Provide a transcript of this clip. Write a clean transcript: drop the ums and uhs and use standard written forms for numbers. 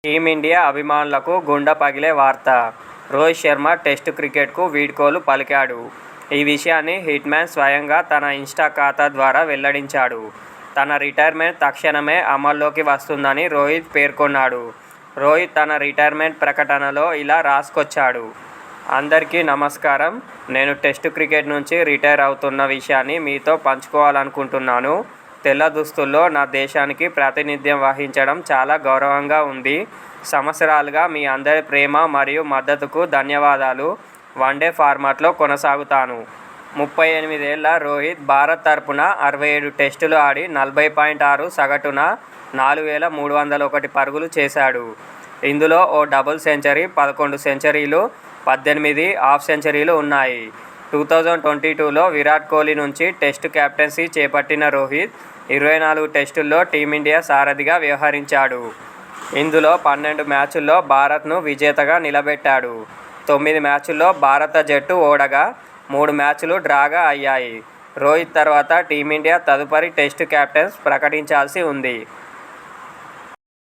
Team India అభిమానులకు గుండె పగిలే వార్త. రోహిత్ శర్మ టెస్టు క్రికెట్కు వీడ్కోలు పలికాడు. ఈ విషయాన్ని హిట్మ్యాన్ స్వయంగా తన ఇన్స్టా ఖాతా ద్వారా వెల్లడించాడు. తన రిటైర్మెంట్ తక్షణమే అమల్లోకి వస్తుందని రోహిత్ పేర్కొన్నాడు. రోహిత్ తన రిటైర్మెంట్ ప్రకటనలో ఇలా రాసుకొచ్చాడు. అందరికీ నమస్కారం. నేను టెస్టు క్రికెట్ నుంచి రిటైర్ అవుతున్న విషయాన్ని మీతో పంచుకోవాలనుకుంటున్నాను. తెల్ల దుస్తుల్లో నా దేశానికి ప్రాతినిధ్యం వహించడం చాలా గౌరవంగా ఉంది. సంవత్సరాలుగా మీ అందరి ప్రేమ మరియు మద్దతుకు ధన్యవాదాలు. వన్డే ఫార్మాట్లో కొనసాగుతాను. 38 ఏళ్ల రోహిత్ భారత్ తరపున 67 టెస్టులు ఆడి 40.6 సగటున 4,301 పరుగులు చేశాడు. ఇందులో ఓ డబుల్ సెంచరీ, 11 సెంచరీలు, 18 హాఫ్ సెంచరీలు ఉన్నాయి. 2022లో విరాట్ కోహ్లీ నుంచి టెస్టు కెప్టెన్సీ చేపట్టిన రోహిత్ 24 టెస్టుల్లో టీమిండియా సారథిగా వ్యవహరించాడు. ఇందులో 12 మ్యాచుల్లో భారత్ను విజేతగా నిలబెట్టాడు. 9 మ్యాచుల్లో భారత జట్టు ఓడగా 3 మ్యాచులు డ్రాగా అయ్యాయి. రోహిత్ తర్వాత టీమిండియా తదుపరి టెస్టు కెప్టెన్స్ ప్రకటించాల్సి ఉంది.